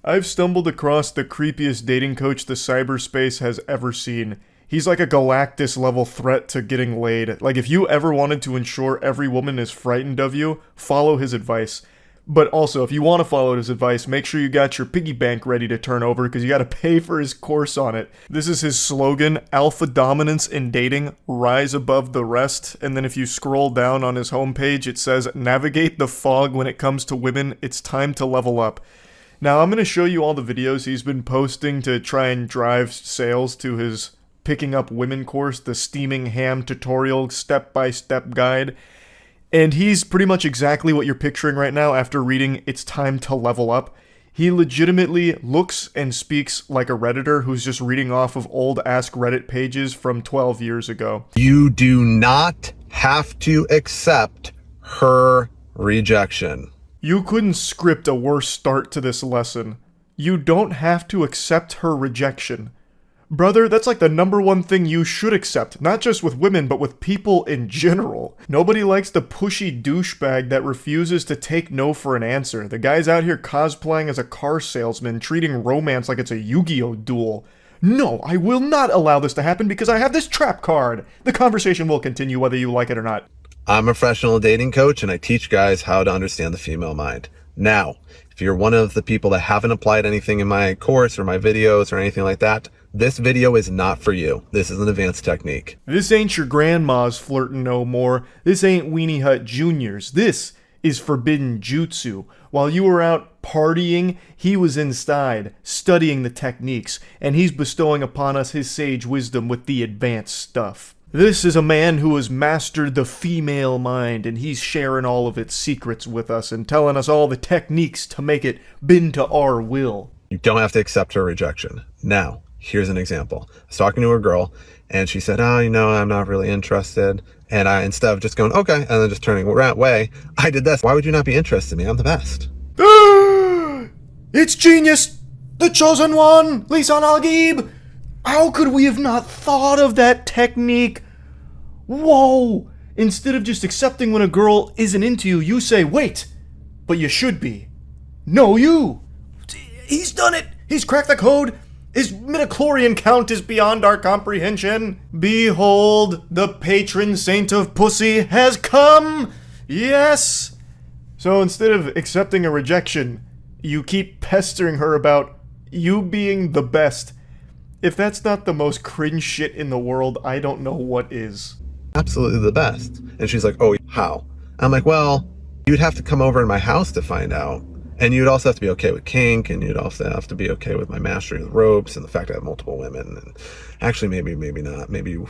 I've stumbled across the creepiest dating coach the cyberspace has ever seen. He's like a Galactus level threat to getting laid. Like, if you ever wanted to ensure every woman is frightened of you, follow his advice. But also, if you want to follow his advice, make sure you got your piggy bank ready to turn over because you got to pay for his course on it. This is his slogan: alpha dominance in dating, rise above the rest. And then if you scroll down on his homepage, it says, navigate the fog when it comes to women, it's time to level up. Now, I'm going to show you all the videos he's been posting to try and drive sales to his Picking Up Women course, the steaming ham tutorial step-by-step guide. And he's pretty much exactly what you're picturing right now after reading It's Time to Level Up. He legitimately looks and speaks like a Redditor who's just reading off of old Ask Reddit pages from 12 years ago. You do not have to accept her rejection. You couldn't script a worse start to this lesson. You don't have to accept her rejection. Brother, that's like the #1 thing you should accept, not just with women, but with people in general. Nobody likes the pushy douchebag that refuses to take no for an answer. The guy's out here cosplaying as a car salesman, treating romance like it's a Yu-Gi-Oh! Duel. No, I will not allow this to happen because I have this trap card. The conversation will continue whether you like it or not. I'm a professional dating coach and I teach guys how to understand the female mind. Now, if you're one of the people that haven't applied anything in my course or my videos or anything like that, this video is not for you. This is an advanced technique. This ain't your grandma's flirting no more. This ain't Weenie Hut Juniors. This is forbidden jutsu. While you were out partying, he was inside, studying the techniques, and he's bestowing upon us his sage wisdom with the advanced stuff. This is a man who has mastered the female mind, and he's sharing all of its secrets with us and telling us all the techniques to make it bend to our will. You don't have to accept her rejection. Now, here's an example. I was talking to a girl, and she said, I'm not really interested. And I, instead of just going, okay, and then just turning away, I did this. Why would you not be interested in me? I'm the best. It's genius! The chosen one! Lisan Al-Gaib! How could we have not thought of that technique? Whoa! Instead of just accepting when a girl isn't into you, you say, wait, but you should be. No, you! He's done it! He's cracked the code! His midichlorian count is beyond our comprehension. Behold, the patron saint of pussy has come! Yes! So instead of accepting a rejection, you keep pestering her about you being the best. If that's not the most cringe shit in the world, I don't know what is. Absolutely the best. And she's like, oh, how? I'm like, well, you'd have to come over to my house to find out. And you'd also have to be okay with kink, and you'd also have to be okay with my mastery of the ropes and the fact I have multiple women. And actually, maybe not. Maybe you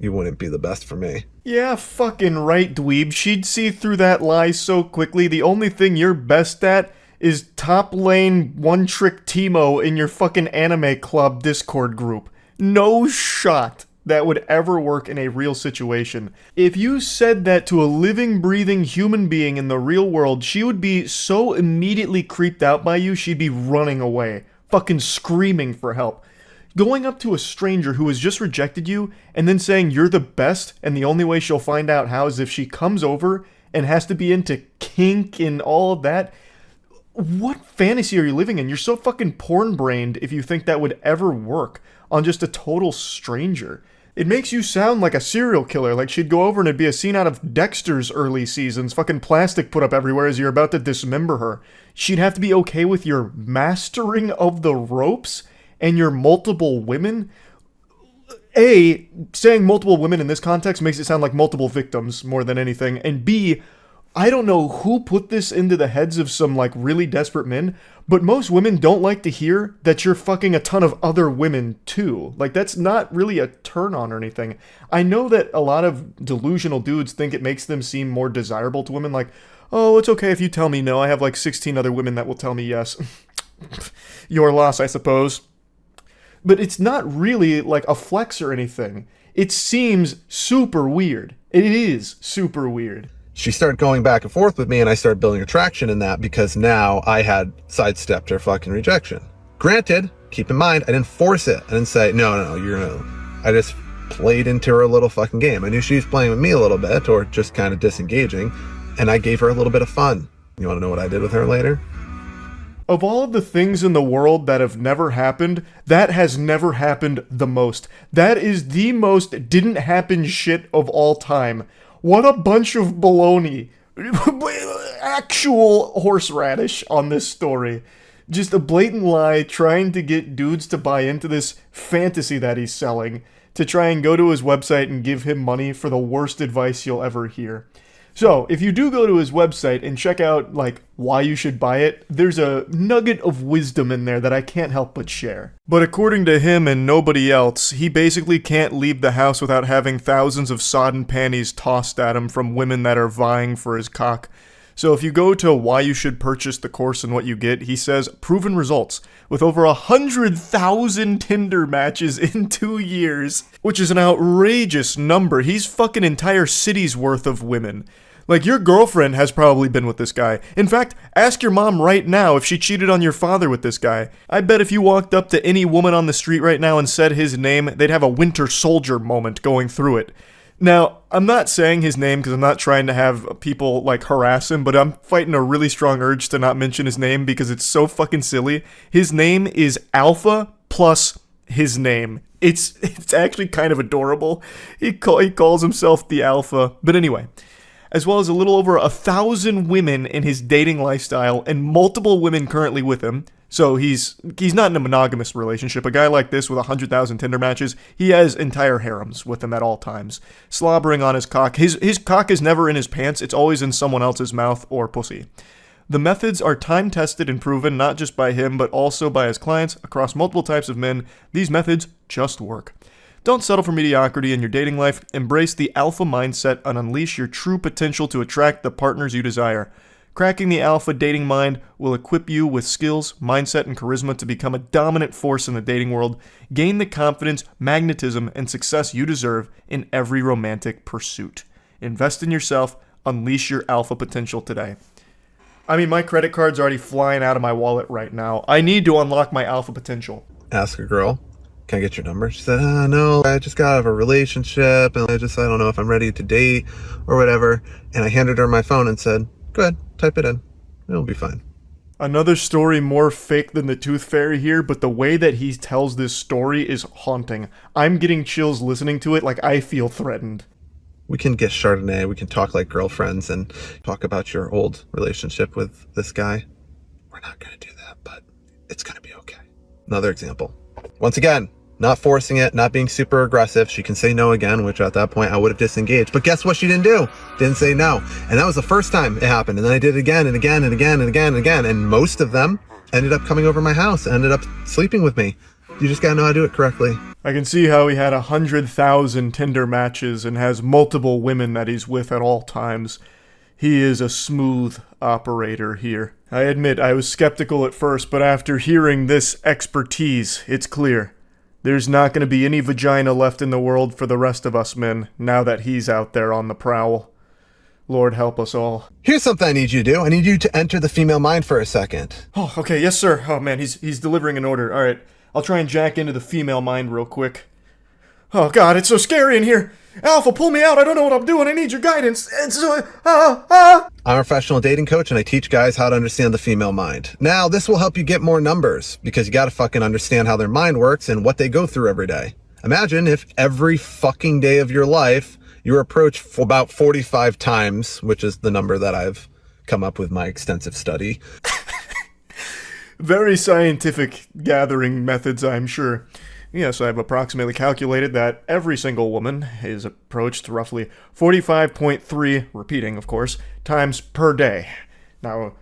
wouldn't be the best for me. Yeah, fucking right, dweeb. She'd see through that lie so quickly. The only thing you're best at is top lane one-trick Teemo in your fucking anime club Discord group. No shot that would ever work in a real situation. If you said that to a living, breathing human being in the real world, she would be so immediately creeped out by you, she'd be running away, fucking screaming for help. Going up to a stranger who has just rejected you and then saying you're the best and the only way she'll find out how is if she comes over and has to be into kink and all of that. What fantasy are you living in? You're so fucking porn-brained if you think that would ever work on just a total stranger. It makes you sound like a serial killer, like she'd go over and it'd be a scene out of Dexter's early seasons, fucking plastic put up everywhere as you're about to dismember her. She'd have to be okay with your mastering of the ropes and your multiple women. A, saying multiple women in this context makes it sound like multiple victims more than anything, and B, I don't know who put this into the heads of some, like, really desperate men, but most women don't like to hear that you're fucking a ton of other women, too. Like, that's not really a turn-on or anything. I know that a lot of delusional dudes think it makes them seem more desirable to women, like, oh, it's okay if you tell me no, I have, like, 16 other women that will tell me yes. Your loss, I suppose. But it's not really, like, a flex or anything. It seems super weird. It is super weird. She started going back and forth with me, and I started building attraction in that because now I had sidestepped her fucking rejection. Granted, keep in mind, I didn't force it. I didn't say, no, you're no. I just played into her little fucking game. I knew she was playing with me a little bit, or just kind of disengaging, and I gave her a little bit of fun. You want to know what I did with her later? Of all of the things in the world that have never happened, that has never happened the most. That is the most didn't happen shit of all time. What a bunch of baloney. Actual horseradish on this story. Just a blatant lie trying to get dudes to buy into this fantasy that he's selling, to try and go to his website and give him money for the worst advice you'll ever hear. So, if you do go to his website and check out, like, why you should buy it, there's a nugget of wisdom in there that I can't help but share. But according to him and nobody else, he basically can't leave the house without having thousands of sodden panties tossed at him from women that are vying for his cock. So if you go to why you should purchase the course and what you get, he says, proven results, with over 100,000 Tinder matches in 2 years, which is an outrageous number. He's fucking entire cities worth of women. Like, your girlfriend has probably been with this guy. In fact, ask your mom right now if she cheated on your father with this guy. I bet if you walked up to any woman on the street right now and said his name, they'd have a Winter Soldier moment going through it. Now, I'm not saying his name because I'm not trying to have people, like, harass him, but I'm fighting a really strong urge to not mention his name because it's so fucking silly. His name is Alpha plus his name. It's actually kind of adorable. He calls himself the Alpha. But anyway, as well as a little over 1,000 women in his dating lifestyle and multiple women currently with him. So he's not in a monogamous relationship. A guy like this with 100,000 Tinder matches, he has entire harems with him at all times, slobbering on his cock. His cock is never in his pants. It's always in someone else's mouth or pussy. The methods are time-tested and proven not just by him, but also by his clients across multiple types of men. These methods just work. Don't settle for mediocrity in your dating life. Embrace the alpha mindset and unleash your true potential to attract the partners you desire. Cracking the alpha dating mind will equip you with skills, mindset, and charisma to become a dominant force in the dating world. Gain the confidence, magnetism, and success you deserve in every romantic pursuit. Invest in yourself. Unleash your alpha potential today. I mean, my credit card's already flying out of my wallet right now. I need to unlock my alpha potential. Ask a girl, can I get your number? She said, no, I just got out of a relationship and I don't know if I'm ready to date or whatever. And I handed her my phone and said, go ahead, type it in. It'll be fine. Another story more fake than the Tooth Fairy here, but the way that he tells this story is haunting. I'm getting chills listening to it, like I feel threatened. We can get Chardonnay, we can talk like girlfriends and talk about your old relationship with this guy. We're not going to do that, but it's going to be okay. Another example. Once again, not forcing it, not being super aggressive. She can say no again, which at that point I would have disengaged. But guess what she didn't do? Didn't say no. And that was the first time it happened. And then I did it again and again and again and again and again. And most of them ended up coming over my house, ended up sleeping with me. You just gotta know how to do it correctly. I can see how he had 100,000 Tinder matches and has multiple women that he's with at all times. He is a smooth operator here. I admit I was skeptical at first, but after hearing this expertise, it's clear. There's not going to be any vagina left in the world for the rest of us men, now that he's out there on the prowl. Lord help us all. Here's something I need you to do. I need you to enter the female mind for a second. Oh, okay, yes sir. Oh man, he's delivering an order. Alright, I'll try and jack into the female mind real quick. Oh god, it's so scary in here! Alpha, pull me out, I don't know what I'm doing, I need your guidance! I'm a professional dating coach and I teach guys how to understand the female mind. Now, this will help you get more numbers, because you gotta fucking understand how their mind works and what they go through every day. Imagine if every fucking day of your life, you were approached for about 45 times, which is the number that I've come up with my extensive study. Very scientific gathering methods, I'm sure. Yes, I've approximately calculated that every single woman is approached roughly 45.3, repeating of course, times per day. Now,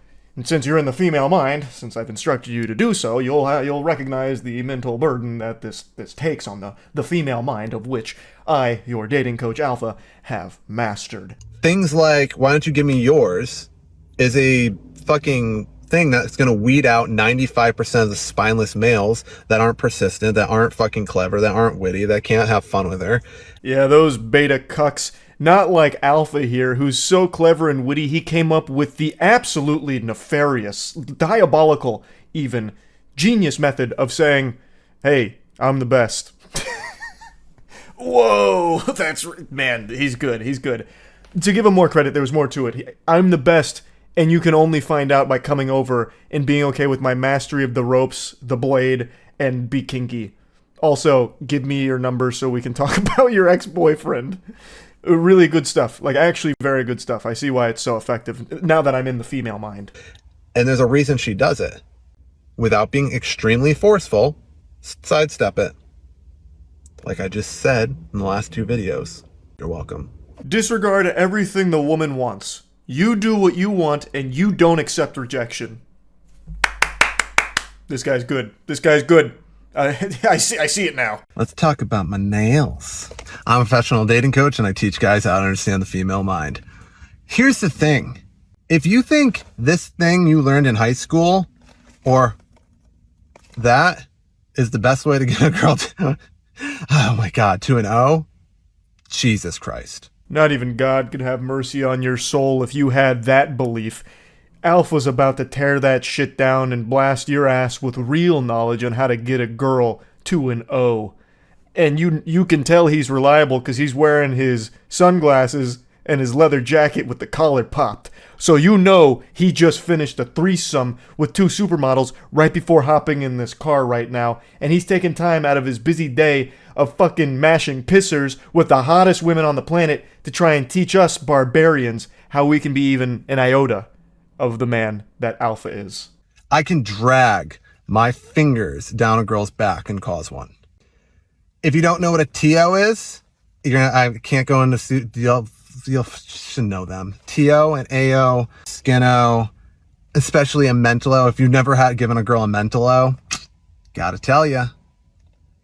since you're in the female mind, since I've instructed you to do so, you'll recognize the mental burden that this takes on the female mind, of which I, your dating coach Alpha, have mastered. Things like, why don't you give me yours, is a fucking thing that's going to weed out 95% of the spineless males that aren't persistent, that aren't fucking clever, that aren't witty, that can't have fun with her. Yeah, those beta cucks. Not like Alpha here, who's so clever and witty he came up with the absolutely nefarious, diabolical, even, genius method of saying, hey, I'm the best. Whoa, man, he's good. To give him more credit, there was more to it. I'm the best And you can only find out by coming over and being okay with my mastery of the ropes, the blade, and be kinky. Also, give me your number so we can talk about your ex-boyfriend. Really good stuff. Like, actually very good stuff. I see why it's so effective now that I'm in the female mind. And there's a reason she does it. Without being extremely forceful, sidestep it. Like I just said in the last 2 videos. You're welcome. Disregard everything the woman wants. You do what you want, and you don't accept rejection. This guy's good. This guy's good. I see it now. Let's talk about my nails. I'm a professional dating coach, and I teach guys how to understand the female mind. Here's the thing. If you think this thing you learned in high school, or that, is the best way to get a girl to, oh my God, to an O, Jesus Christ. Not even God could have mercy on your soul if you had that belief. Alpha's about to tear that shit down and blast your ass with real knowledge on how to get a girl to an O. And you can tell he's reliable because he's wearing his sunglasses and his leather jacket with the collar popped. So you know he just finished a threesome with 2 supermodels right before hopping in this car right now. And he's taking time out of his busy day of fucking mashing pissers with the hottest women on the planet to try and teach us barbarians how we can be even an iota of the man that Alpha is. I can drag my fingers down a girl's back and cause one. If you don't know what a TO is, I can't go into, you should know them. TO and AO, Skino, especially a mental O. If you've never given a girl a mental O, gotta tell ya,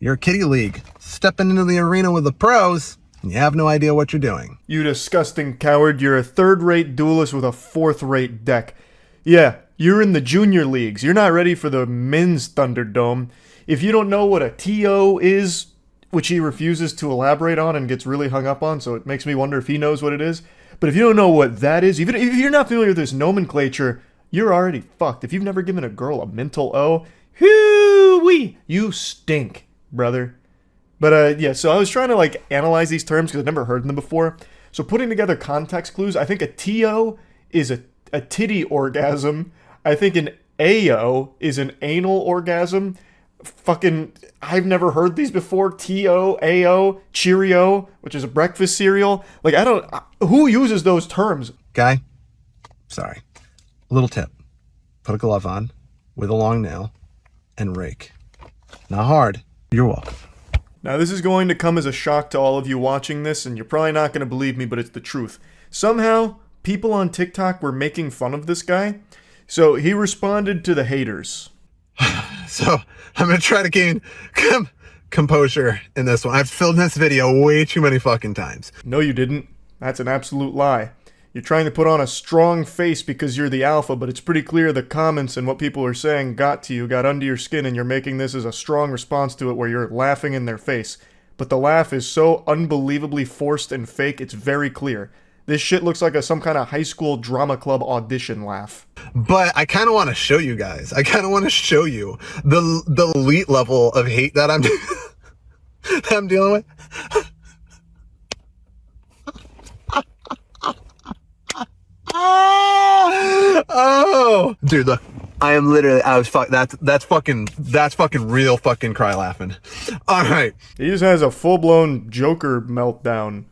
you're a kiddie league. Stepping into the arena with the pros, and you have no idea what you're doing. You disgusting coward, you're a 3rd-rate duelist with a 4th-rate deck. Yeah, you're in the junior leagues. You're not ready for the men's Thunderdome. If you don't know what a TO is, which he refuses to elaborate on and gets really hung up on, so it makes me wonder if he knows what it is. But if you don't know what that is, even if you're not familiar with this nomenclature, you're already fucked. If you've never given a girl a mental O, hoo-wee, you stink, brother. But yeah, so I was trying to like analyze these terms because I've never heard them before. So putting together context clues, I think a TO is a titty orgasm. I think an AO is an anal orgasm. Fucking, I've never heard these before. TO, AO, Cheerio, which is a breakfast cereal. Like, who uses those terms? Guy, sorry. Little tip. Put a glove on with a long nail and rake. Not hard. You're welcome. Now, this is going to come as a shock to all of you watching this, and you're probably not going to believe me, but it's the truth. Somehow, people on TikTok were making fun of this guy, so he responded to the haters. So, I'm going to try to gain composure in this one. I've filmed this video way too many fucking times. No, you didn't. That's an absolute lie. You're trying to put on a strong face because you're the alpha, but it's pretty clear the comments and what people are saying got to you, got under your skin, and you're making this as a strong response to it where you're laughing in their face. But the laugh is so unbelievably forced and fake, it's very clear. This shit looks like some kind of high school drama club audition laugh. But I kind of want to show you guys. I kind of want to show you the elite level of hate that I'm dealing with. Oh, dude, look. I am literally, that's fucking real fucking cry laughing. All right. He just has a full-blown Joker meltdown.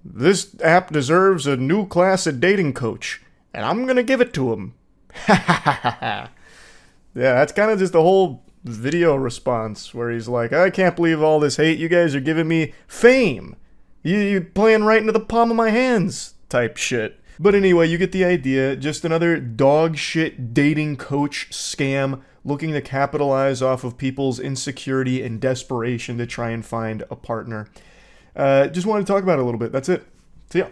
This app deserves a new class of dating coach, and I'm gonna give it to him. Yeah, that's kind of just the whole video response where he's like, I can't believe all this hate. You guys are giving me fame. You playing right into the palm of my hands type shit. But anyway, you get the idea. Just another dog shit dating coach scam looking to capitalize off of people's insecurity and desperation to try and find a partner. Just wanted to talk about it a little bit. That's it. See ya.